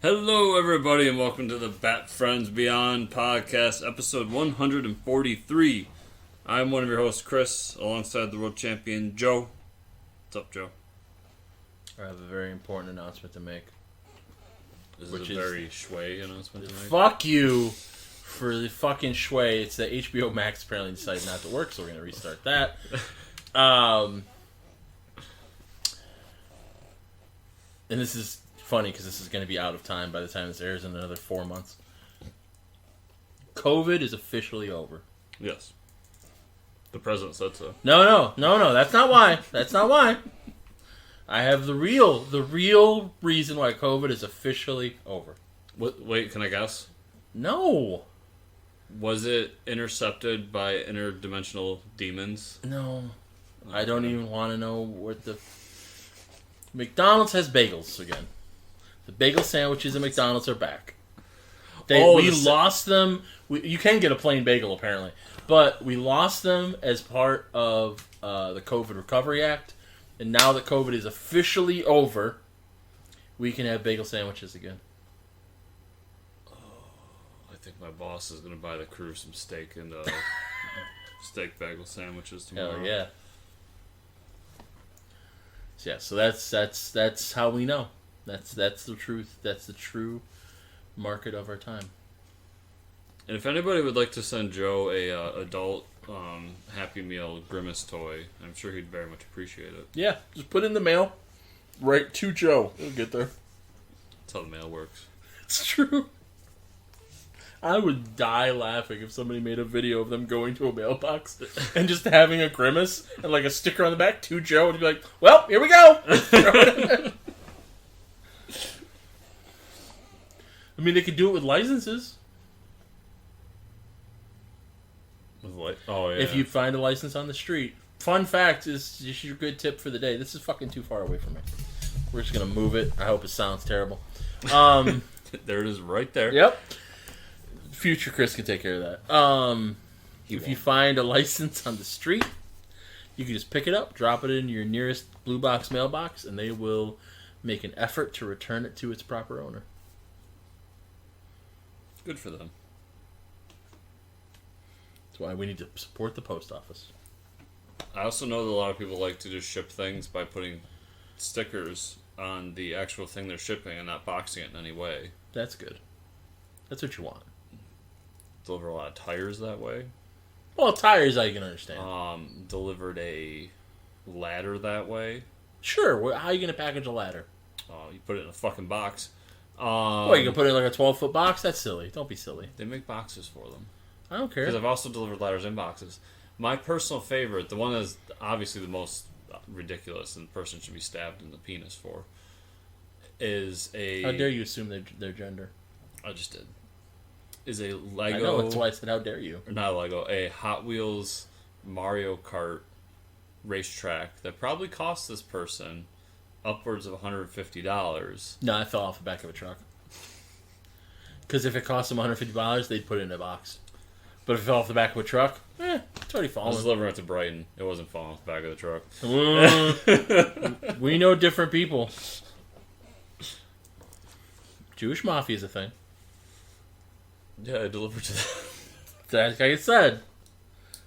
Hello, everybody, and welcome to the Bat Friends Beyond podcast, episode 143. I'm one of your hosts, Chris, alongside the world champion, Joe. What's up, Joe? I have a very important announcement to make. This is a very Shui announcement to make. Fuck you for the fucking Shui. It's that HBO Max apparently decided not to work, so we're going to restart that. And this is funny because this is going to be out of time by the time this airs in another 4 months. COVID is officially over. Yes. The president said so. No. That's not why. That's not why. I have the real reason why COVID is officially over. Wait, can I guess? No. Was it intercepted by interdimensional demons? No. I don't even want to know what the... McDonald's has bagels again. The bagel sandwiches at McDonald's are back. We lost them. You can get a plain bagel, apparently. But we lost them as part of the COVID Recovery Act. And now that COVID is officially over, we can have bagel sandwiches again. I think my boss is going to buy the crew some steak and steak bagel sandwiches tomorrow. Hell yeah. Yeah, so that's how we know. That's the truth. That's the true market of our time. And if anybody would like to send Joe a adult Happy Meal Grimace toy, I'm sure he'd very much appreciate it. Yeah, just put it in the mail. Right to Joe. It'll get there. That's how the mail works. It's true. I would die laughing if somebody made a video of them going to a mailbox and just having a grimace and like a sticker on the back to Joe and be like, well, here we go. I mean, they could do it with licenses. Oh, yeah. If you find a license on the street. Fun fact is just your good tip for the day. This is fucking too far away from me. We're just going to move it. I hope it sounds terrible. There it is right there. Yep. Future Chris can take care of that. If you find a license on the street, you can just pick it up, drop it in your nearest blue box mailbox, and they will make an effort to return it to its proper owner. Good for them. That's why we need to support the post office. I also know that a lot of people like to just ship things by putting stickers on the actual thing they're shipping and not boxing it in any way. That's good. That's what you want. Deliver a lot of tires that way. Well, tires I can understand. Delivered a ladder that way. Sure. How are you going to package a ladder? You put it in a fucking box. Well, you can put it in like a 12-foot box? That's silly. Don't be silly. They make boxes for them. I don't care. Because I've also delivered ladders in boxes. My personal favorite, the one that's obviously the most ridiculous and the person should be stabbed in the penis for, is a... How dare you assume their gender? I just did. Is a Lego... I know, that's why I said how dare you. Or not a Lego, a Hot Wheels Mario Kart racetrack that probably cost this person upwards of $150. No, it fell off the back of a truck. Because if it cost them $150, they'd put it in a box. But if it fell off the back of a truck, it's already fallen. I was delivering it to Brighton. It wasn't falling off the back of the truck. We know different people. Jewish mafia is a thing. Yeah, I delivered to them. Like I said,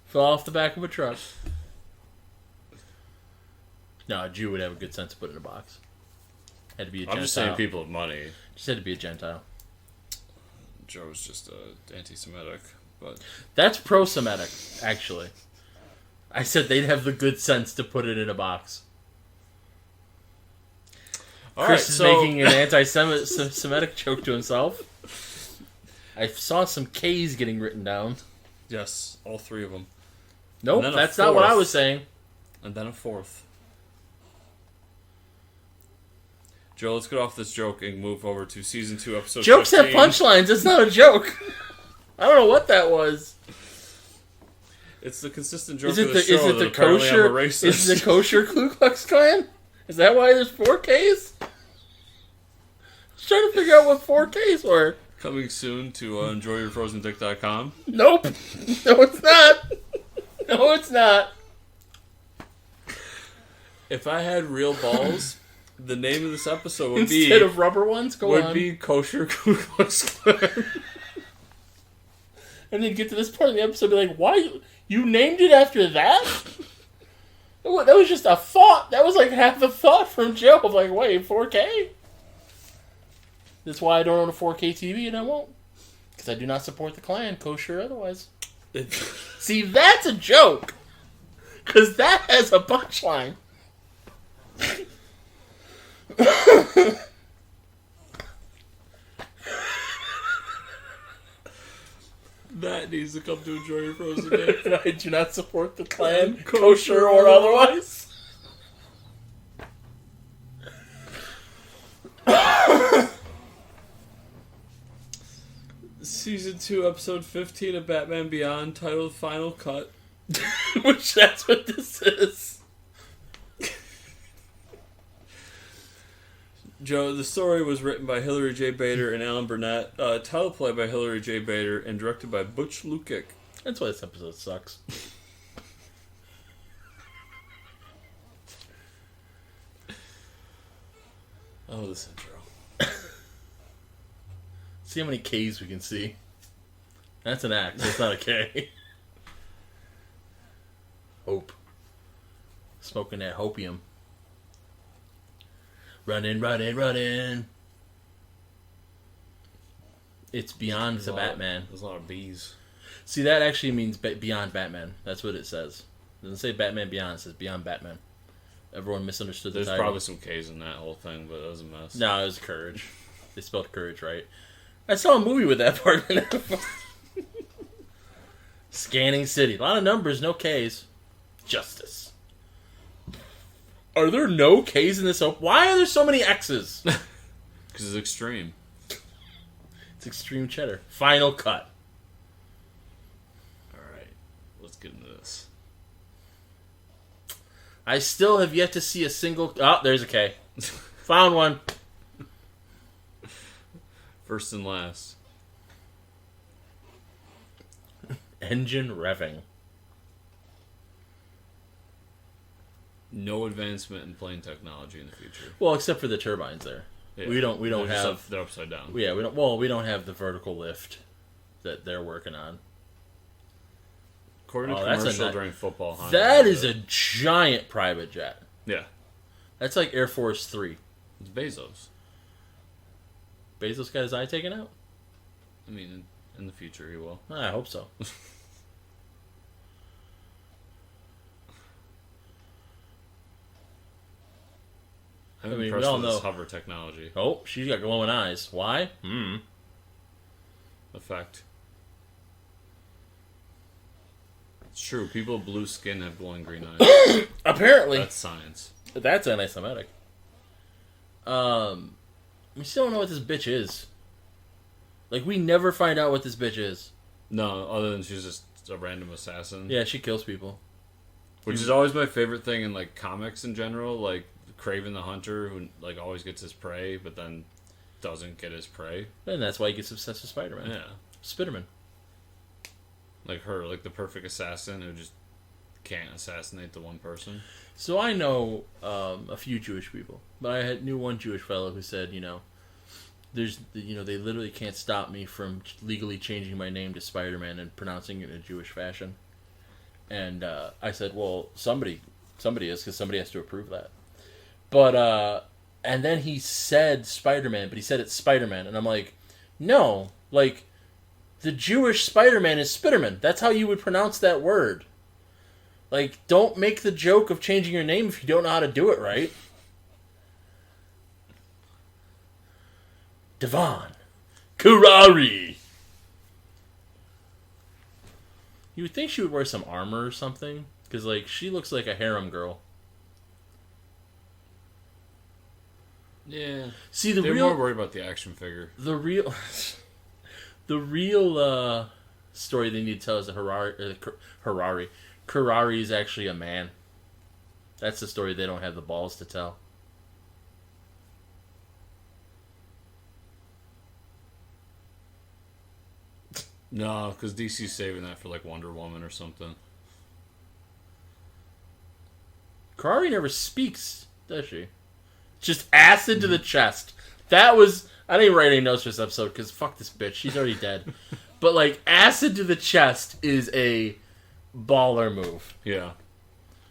fell off the back of a truck. No, a Jew would have a good sense to put it in a box. Had to be a Gentile. I'm just saying people with money. Just had to be a Gentile. Joe's just anti-Semitic, but... That's pro-Semitic, actually. I said they'd have the good sense to put it in a box. Chris is making an anti-Semitic joke to himself. I saw some K's getting written down. Yes, all three of them. Nope, that's not what I was saying. And then a fourth. Joe, let's get off this joke and move over to Season 2, Episode 15. Jokes have punchlines. It's not a joke. I don't know what that was. It's the consistent joke of the show. Is it the kosher? Is it the kosher Ku Klux Klan? Is that why there's 4 Ks? I was trying to figure out what 4 Ks were. Coming soon to enjoyyourfrozendick.com. Nope. No, it's not. No, it's not. If I had real balls, The name of this episode would be... Instead of rubber ones, would be Kosher Ku Klux Klan. And then get to this part of the episode and be like, why? You named it after that? That was just a thought. That was like half a thought from Joe. I'm like, wait, 4K? That's why I don't own a 4K TV and I won't. Because I do not support the Klan, kosher or otherwise. See, that's a joke. Because that has a punchline. That needs to come to enjoy your frozen day. I do not support the Klan, kosher or otherwise. Season 2, episode 15 of Batman Beyond, titled Final Cut. Which, that's what this is. Joe, the story was written by Hilary J. Bader and Alan Burnett, teleplay by Hilary J. Bader, and directed by Butch Lukic. That's why this episode sucks. Oh, this intro. See how many K's we can see. That's an X. That's not a K. Hope. Smoking that hopium. Running, running, running. It's beyond the Batman. There's a lot of B's. See, that actually means beyond Batman. That's what it says. It doesn't say Batman Beyond. It says beyond Batman. Everyone misunderstood the There's title. probably some K's in that whole thing, but it was a mess. No, it was Courage. They spelled Courage right. I saw a movie with that part in it. Scanning City. A lot of numbers, no K's. Justice. Are there no K's in this? Why are there so many X's? Because it's extreme. It's extreme cheddar. Final cut. Alright, let's get into this. I still have yet to see a single... Oh, there's a K. Found one. First and last. Engine revving. No advancement in plane technology in the future. Well, except for the turbines there. Yeah. We don't have... They're upside down. Yeah, we don't have the vertical lift that they're working on. According to commercial during football hunt. That is a giant private jet. Yeah. That's like Air Force 3. It's Bezos. Bezos got his eye taken out? I mean, in the future he will. I hope so. I'm impressed with this hover technology. Oh, she's got glowing eyes. Why? Effect. It's true. People with blue skin have glowing green eyes. Apparently. That's science. That's anti-Semitic. We still don't know what this bitch is. Like, we never find out what this bitch is. No, other than she's just a random assassin. Yeah, she kills people. Which is always my favorite thing in, like, comics in general. Like, Kraven the Hunter, who, like, always gets his prey, but then doesn't get his prey. And that's why he gets obsessed with Spider-Man. Yeah. Spider-Man. Like her, like the perfect assassin who just can't assassinate the one person. So I know a few Jewish people, but I knew one Jewish fellow who said, they literally can't stop me from legally changing my name to Spider-Man and pronouncing it in a Jewish fashion. And I said, well, somebody is, because somebody has to approve that. But and then he said Spider-Man, but he said it's Spider-Man, and I'm like, no, like, the Jewish Spider-Man is Spiderman. That's how you would pronounce that word. Like, don't make the joke of changing your name if you don't know how to do it right. Devon. Kurari. You would think she would wear some armor or something. Because, like, she looks like a harem girl. Yeah. See, They're more worried about the action figure. The real story they need to tell is that Kurari is actually a man. That's the story they don't have the balls to tell. No, because DC's saving that for like Wonder Woman or something. Kurari never speaks, does she? Just acid to the chest. That was... I didn't write any notes for this episode because fuck this bitch. She's already dead. But, like, acid to the chest is a baller move. Yeah.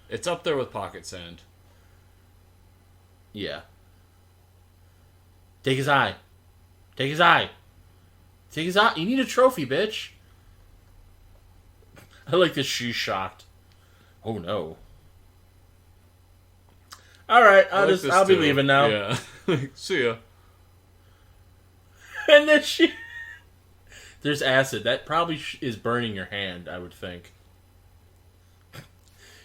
It's up there with pocket sand. Yeah. Take his eye. Take his eye. Take his eye. You need a trophy, bitch. I like that she's shocked. Oh, no. Alright, I'll be leaving now. Yeah. See ya. And then she... There's acid. That probably is burning your hand, I would think.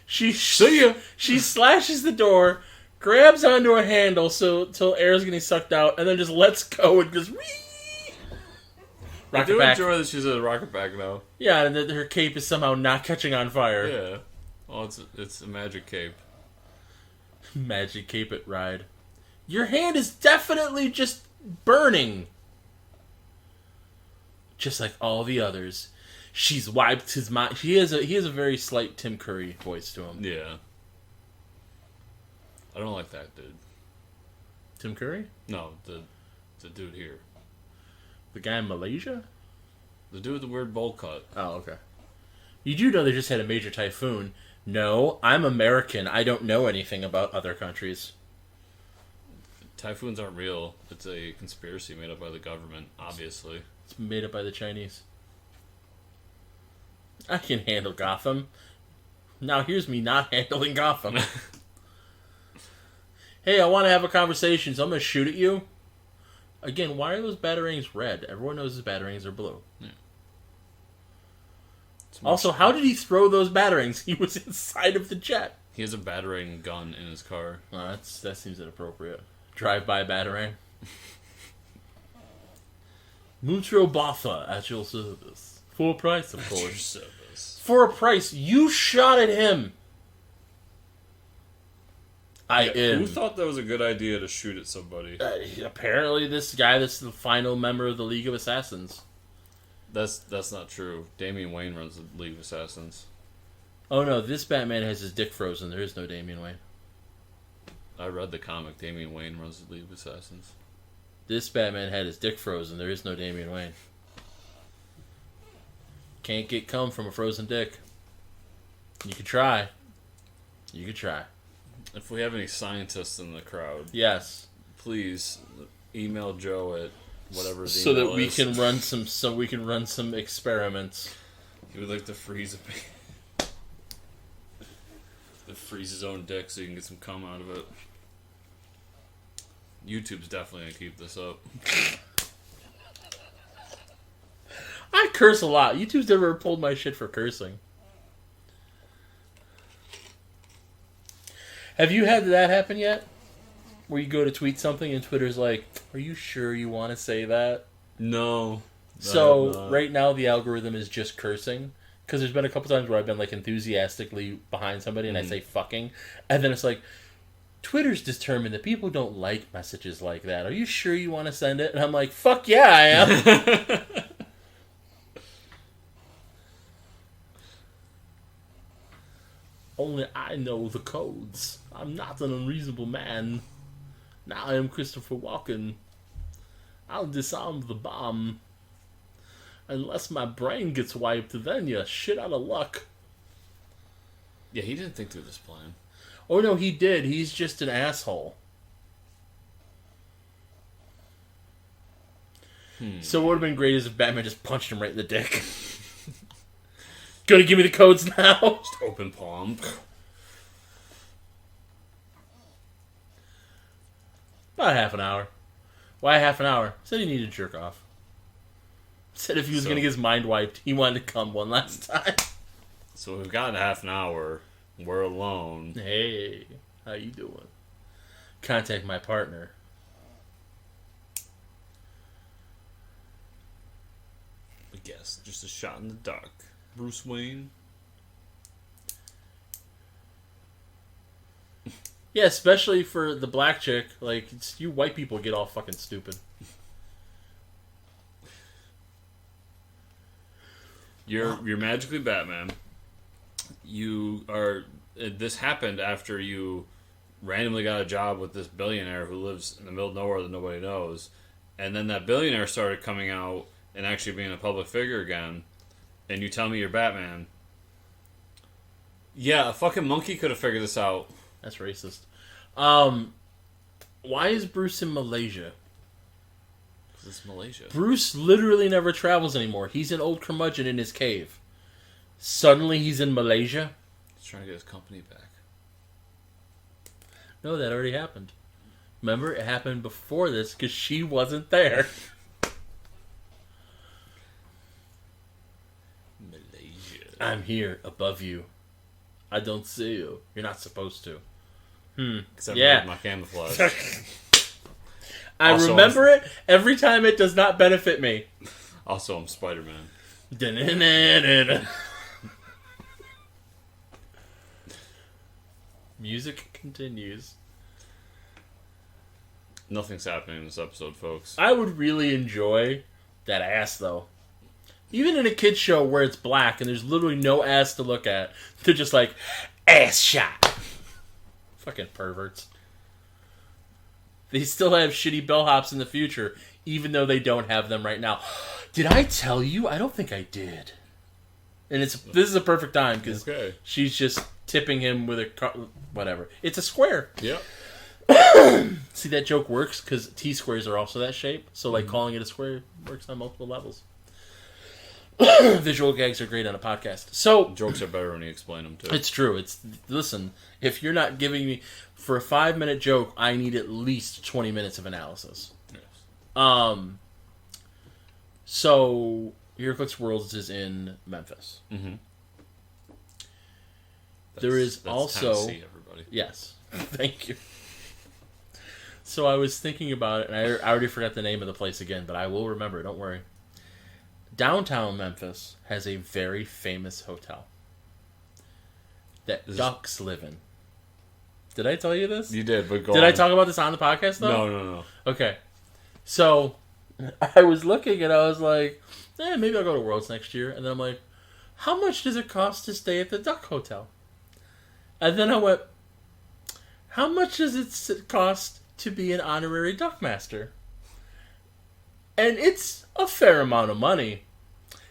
See ya. She slashes the door, grabs onto a handle till air's getting sucked out, and then just lets go and goes... I do enjoy that she's a rocket back now. Yeah, and that her cape is somehow not catching on fire. Yeah. Oh, it's a magic cape. Magic cape it ride. Your hand is definitely just burning. Just like all the others. She's wiped his mind. He has a very slight Tim Curry voice to him. Yeah. I don't like that dude. Tim Curry? No, the dude here. The guy in Malaysia? The dude with the weird bowl cut. Oh, okay. You do know they just had a major typhoon. No, I'm American. I don't know anything about other countries. Typhoons aren't real. It's a conspiracy made up by the government, obviously. It's made up by the Chinese. I can handle Gotham. Now here's me not handling Gotham. Hey, I want to have a conversation, so I'm going to shoot at you. Again, why are those batarangs red? Everyone knows his batarangs are blue. Yeah. Also, how did he throw those batarangs? He was inside of the jet. He has a batarang gun in his car. Oh, that seems inappropriate. Drive-by batarang. Mutro Botha at your service. For a price, of course. At your service. For a price. You shot at him. Who thought that was a good idea to shoot at somebody? Apparently this guy that's the final member of the League of Assassins. That's not true. Damian Wayne runs the League of Assassins. Oh no, this Batman has his dick frozen. There is no Damian Wayne. I read the comic. Damian Wayne runs the League of Assassins. This Batman had his dick frozen. There is no Damian Wayne. Can't get cum from a frozen dick. You could try. You could try. If we have any scientists in the crowd, yes, please email Joe at whatever his so email that we is. can run some experiments. He would like to freeze freeze his own dick so you can get some cum out of it. YouTube's definitely gonna keep this up. I curse a lot. YouTube's never pulled my shit for cursing. Have you had that happen yet? Where you go to tweet something and Twitter's like, are you sure you want to say that? No. So, right now the algorithm is just cursing. Because there's been a couple times where I've been like enthusiastically behind somebody and I say fucking. And then it's like, Twitter's determined that people don't like messages like that. Are you sure you want to send it? And I'm like, fuck yeah, I am. Only I know the codes. I'm not an unreasonable man. Now I am Christopher Walken. I'll disarm the bomb. Unless my brain gets wiped, then you're shit out of luck. Yeah, he didn't think through this plan. Oh no, he did. He's just an asshole. So what would have been great is if Batman just punched him right in the dick. Gonna give me the codes now? Just open palm. About half an hour. Why half an hour? Said he needed to jerk off. Said if he was gonna get his mind wiped, he wanted to come one last time. So we've got half an hour. We're alone. Hey, how you doing? Contact my partner. I guess just a shot in the dark. Bruce Wayne. Yeah, especially for the black chick. Like, you white people get all fucking stupid. You're magically Batman. You are. This happened after you randomly got a job with this billionaire who lives in the middle of nowhere that nobody knows. And then that billionaire started coming out and actually being a public figure again. And you tell me you're Batman. Yeah, a fucking monkey could have figured this out. That's racist. Why is Bruce in Malaysia? Because it's Malaysia. Bruce literally never travels anymore. He's an old curmudgeon in his cave. Suddenly he's in Malaysia? He's trying to get his company back. No, that already happened. Remember, it happened before this because she wasn't there. Malaysia. I'm here, above you. I don't see you. You're not supposed to. Except Yeah. my camouflage. I Also, remember it every time it does not benefit me. Also, I'm Spider-Man. Music continues. Nothing's happening in this episode, folks. I would really enjoy that ass, though. Even in a kid's show where it's black and there's literally no ass to look at, they're just like, ass shot. Fucking perverts. They still have shitty bellhops in the future, even though they don't have them right now. Did I tell you? I don't think I did. And this is a perfect time because she's just tipping him with a whatever. It's a square. Yep. See, that joke works because T-squares are also that shape. So, like, calling it a square works on multiple levels. Visual gags are great on a podcast. So Jokes are better when you explain them, too. it's true. Listen, if you're not giving me... For a 5-minute joke, I need at least 20 minutes of analysis. Yes. So, HeroClix Worlds is in Memphis. Mm-hmm. There is that's also... Tennessee, everybody. Yes. Thank you. So I was thinking about it, and I already forgot the name of the place again, but I will remember it, don't worry. Downtown Memphis has a very famous hotel that ducks live in. Did I tell you this? You did, but go Did on. I talk about this on the podcast, though? No. Okay. So, I was looking, and I was like, maybe I'll go to Worlds next year. And then I'm like, how much does it cost to stay at the Duck Hotel? And then I went, how much does it cost to be an honorary Duckmaster? And it's a fair amount of money.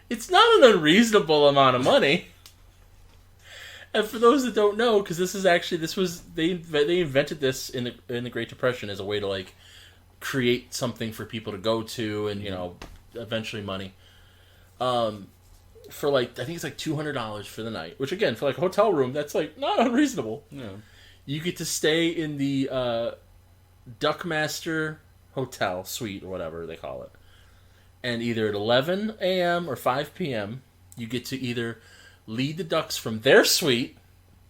It's not an unreasonable amount of money. And for those that don't know, because they invented this in the Great Depression as a way to like create something for people to go to, and eventually money. For like I think it's like $200 for the night, which again for like a hotel room that's like not unreasonable. Yeah. You get to stay in the Duckmaster Hotel Suite or whatever they call it. And either at 11 a.m. or 5 p.m., you get to either lead the ducks from their suite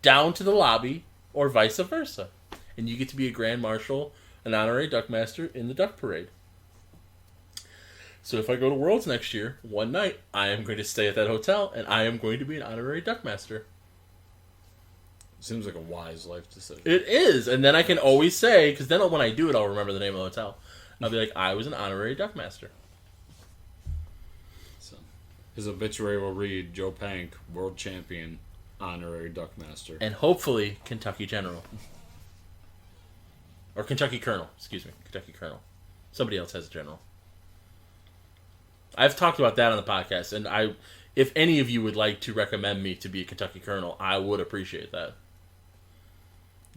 down to the lobby or vice versa. And you get to be a Grand Marshal, an honorary Duckmaster in the Duck Parade. So if I go to Worlds next year, one night, I am going to stay at that hotel and I am going to be an honorary Duckmaster. Seems like a wise life decision. It is. And then I can always say, because then when I do it, I'll remember the name of the hotel. I'll be like, I was an honorary Duckmaster. So, his obituary will read, Joe Pank, world champion, honorary Duckmaster. And hopefully, Kentucky General. Or Kentucky Colonel. Excuse me. Kentucky Colonel. Somebody else has a general. I've talked about that on the podcast, and if any of you would like to recommend me to be a Kentucky Colonel, I would appreciate that.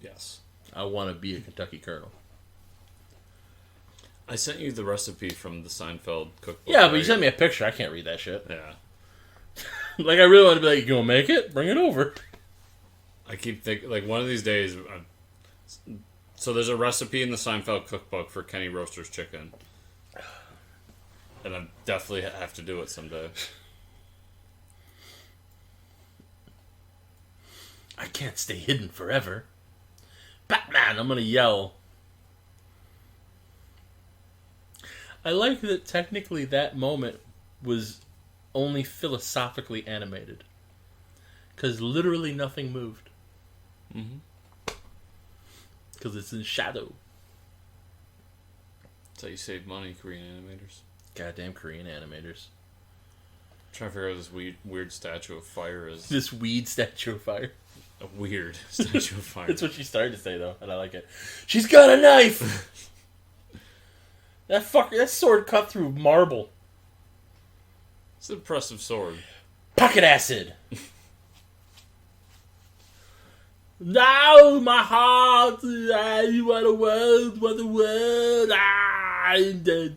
Yes. I want to be a Kentucky Colonel. I sent you the recipe from the Seinfeld cookbook. Yeah, but right? you sent me a picture. I can't read that shit. Yeah. Like, I really want to be like, you want to make it? Bring it over. I keep thinking, like, one of these days... So there's a recipe in the Seinfeld cookbook for Kenny Roaster's chicken. And I definitely have to do it someday. I can't stay hidden forever. Batman, I'm going to yell. I like that technically that moment was only philosophically animated. Because literally nothing moved. Mm-hmm. Because it's in shadow. That's how you save money, Korean animators. Goddamn Korean animators. I'm trying to figure out what this weird statue of fire is. This weed statue of fire. A weird statue of fire. That's what she started to say, though, and I like it. She's got a knife! That sword cut through marble. It's an impressive sword. Pocket acid! No, my heart! You want the world! I'm dead.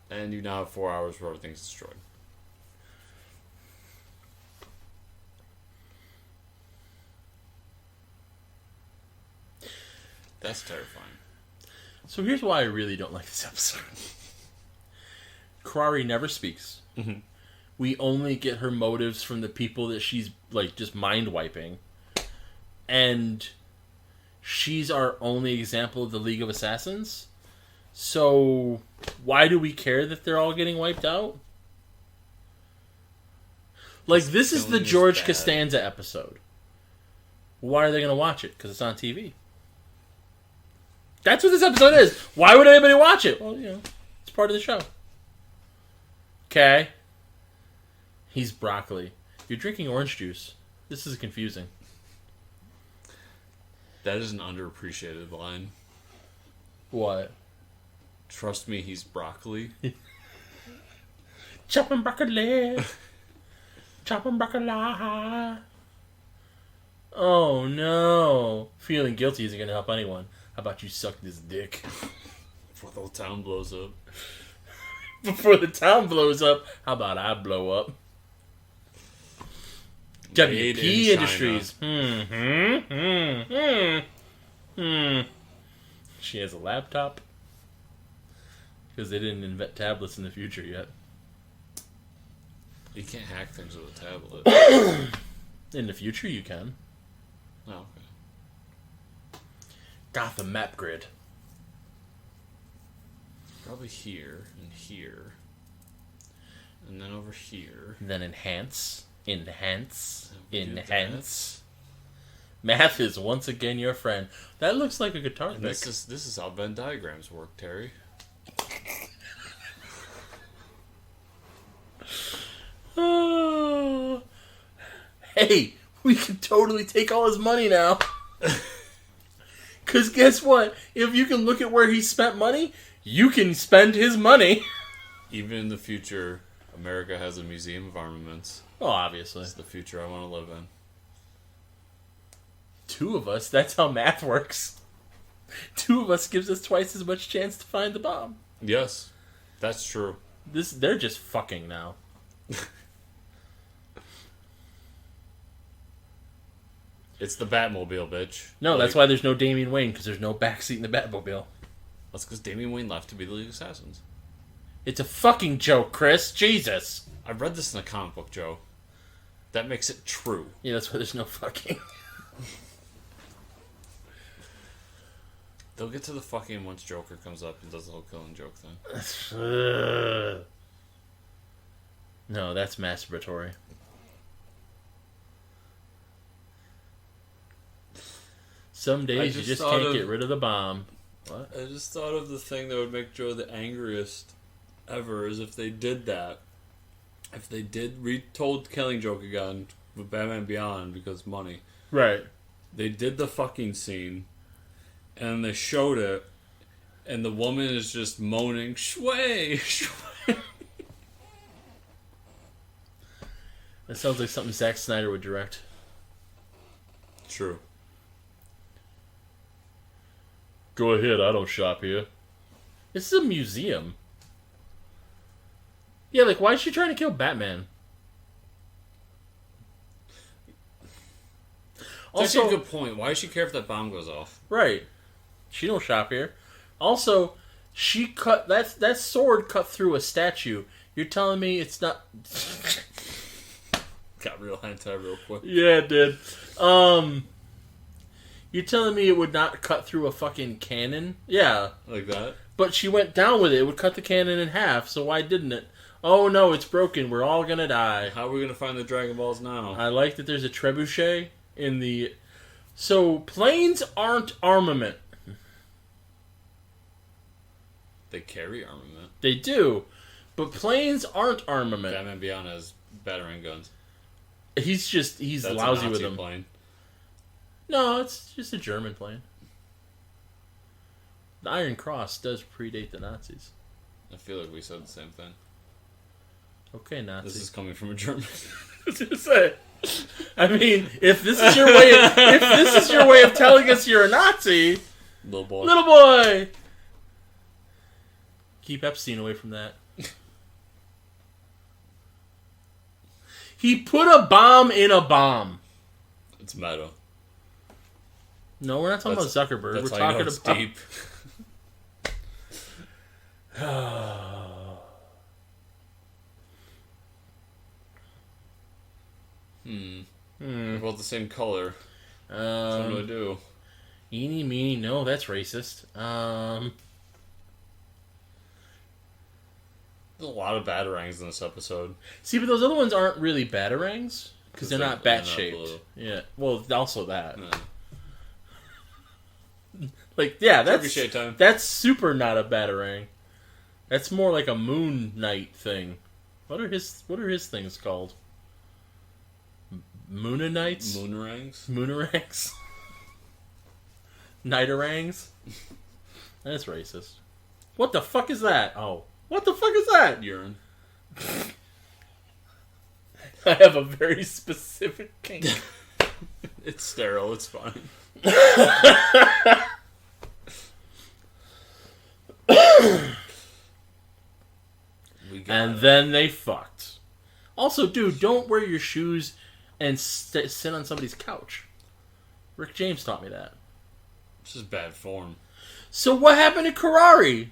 And you now have 4 hours before everything's destroyed. That's terrifying. So here's why I really don't like this episode. Karari never speaks. Mm-hmm. We only get her motives from the people that she's, like, just mind-wiping. And she's our only example of the League of Assassins. So why do we care that they're all getting wiped out? Like, this is the George Costanza episode. Why are they going to watch it? Because it's on TV. That's what this episode is. Why would anybody watch it? Well, it's part of the show. Okay. He's broccoli. You're drinking orange juice. This is confusing. That is an underappreciated line. What? Trust me, he's broccoli. Chopping broccoli. Chopping broccoli. Oh, no. Feeling guilty isn't going to help anyone. How about you suck this dick? Before the whole town blows up. Before the town blows up, how about I blow up? Made WP in Industries. She has a laptop. Because they didn't invent tablets in the future yet. You can't hack things with a tablet. In the future, you can. Oh, okay. Gotham map grid. Probably here and here. And then over here. And then enhance. Enhance. We do Enhance. Math is once again your friend. That looks like a guitar pick. This is how Venn diagrams work, Terry. Hey, we can totally take all his money now. Because guess what? If you can look at where he spent money, you can spend his money. Even in the future, America has a museum of armaments. Oh, obviously. It's the future I want to live in. Two of us, that's how math works. Two of us gives us twice as much chance to find the bomb. Yes, that's true. They're just fucking now. It's the Batmobile, bitch. No, that's why there's no Damian Wayne, because there's no backseat in the Batmobile. That's because Damian Wayne left to be the League of Assassins. It's a fucking joke, Chris. Jesus. I read this in a comic book, Joe. That makes it true. Yeah, that's why there's no fucking. They'll get to the fucking once Joker comes up and does the whole killing joke thing. No, that's masturbatory. Some days you just can't get rid of the bomb. What? I just thought of the thing that would make Joe the angriest ever is if they did that. If they did retold Killing Joke again with Batman Beyond because money. Right. They did the fucking scene and they showed it and the woman is just moaning, "Shway, shway." That sounds like something Zack Snyder would direct. True. Go ahead, I don't shop here. This is a museum. Yeah, like, why is she trying to kill Batman? That's a good point. Why does she care if that bomb goes off? Right. She don't shop here. Also, she cut... That sword cut through a statue. You're telling me it's not... Got real hentai real quick. Yeah, it did. You're telling me it would not cut through a fucking cannon? Yeah. Like that? But she went down with it. It would cut the cannon in half, so why didn't it? Oh no, it's broken. We're all gonna die. How are we gonna find the Dragon Balls now? I like that there's a trebuchet in the... So, planes aren't armament. They carry armament. They do. But planes aren't armament. Batman Beyond has batarang guns. He's That's lousy a Nazi with them. plane. No, it's just a German plane. The Iron Cross does predate the Nazis. I feel like we said the same thing. Okay, Nazi. This is coming from a German. I was gonna say. I mean, if this is your way of telling us you're a Nazi, Little boy. little boy, keep Epstein away from that. He put a bomb in a bomb. It's meta. No, we're not talking about Zuckerberg. That's We're how talking you know it's about deep. About the same color. What do I do? Eeny, meeny, no, that's racist. There's a lot of batarangs in this episode. See, but those other ones aren't really batarangs because they're not bat shaped. blue. Yeah, well, also that. Yeah. Like, yeah, Trebuchet time. that's super not a batarang. That's more like a moon knight thing. What are his things called? Moonanites? Moonarangs? Moonarangs? Nighterangs? That's racist. What the fuck is that? Oh. What the fuck is that? Urine. I have a very specific kink. It's sterile, it's fine. And then they fucked. Also, dude, don't wear your shoes and sit on somebody's couch. Rick James taught me that. This is bad form. So what happened to Karari?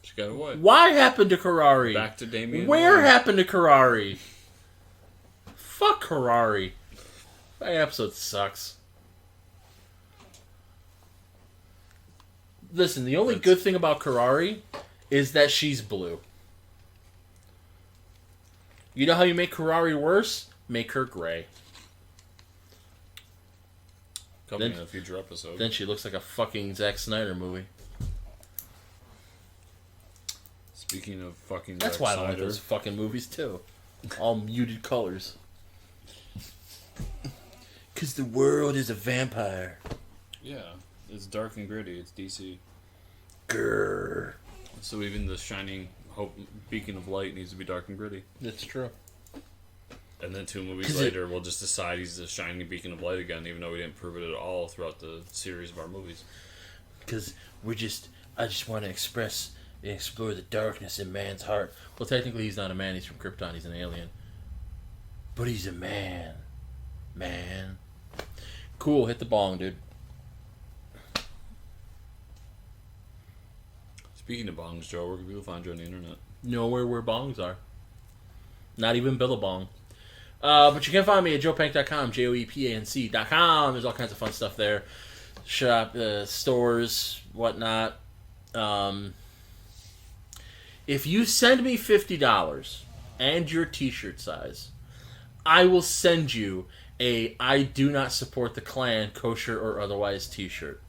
She got away. Why happened to Karari? Back to Damien. Where happened to Karari? Fuck Karari. That episode sucks. Listen, the only good thing about Karari is that she's blue. You know how you make Karari worse? Make her gray. Coming in a future episode. Then she looks like a fucking Zack Snyder movie. Speaking of fucking That's Zack why I like Snyder. those fucking movies too. All muted colors. Because the world is a vampire. Yeah, it's dark and gritty. It's DC. Grrr. So even the shining hope beacon of light needs to be dark and gritty. That's true. And then 2 movies later, we'll just decide he's the shining beacon of light again, even though we didn't prove it at all throughout the series of our movies. Because I just want to explore the darkness in man's heart. Well, technically he's not a man, he's from Krypton, he's an alien. But he's a man. Man. Cool, hit the bong, dude. Speaking of bongs, Joe, where can people find you on the internet? Nowhere where bongs are. Not even Billabong. But you can find me at joepank.com, joepanc.com. There's all kinds of fun stuff there. Shop, stores, whatnot. If you send me $50 and your t-shirt size, I will send you a I do not support the Klan, kosher or otherwise t-shirt.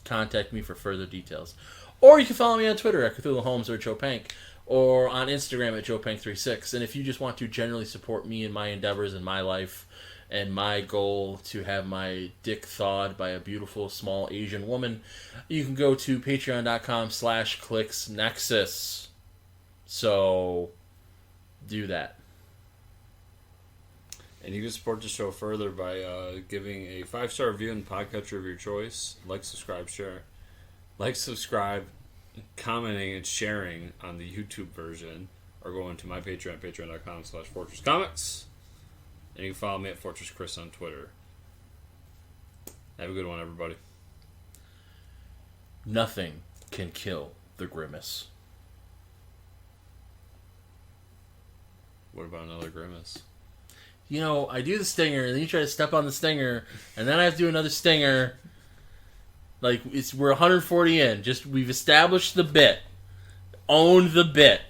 Contact me for further details. Or you can follow me on Twitter at Cthulhu Holmes or Joe Pank, or on Instagram at JoePank36. And if you just want to generally support me in my endeavors in my life and my goal to have my dick thawed by a beautiful small Asian woman, you can go to patreon.com/clicksnexus. So, do that. And you can support the show further by giving a 5-star review in the podcatcher of your choice. Like, subscribe, share. Like, subscribe, commenting, and sharing on the YouTube version. Or going to my Patreon, patreon.com/FortressComics. And you can follow me at FortressChris on Twitter. Have a good one, everybody. Nothing can kill the grimace. What about another grimace? You know, I do the stinger, and then you try to step on the stinger, and then I have to do another stinger. Like, we're 140 in. We've established the bit. Own the bit.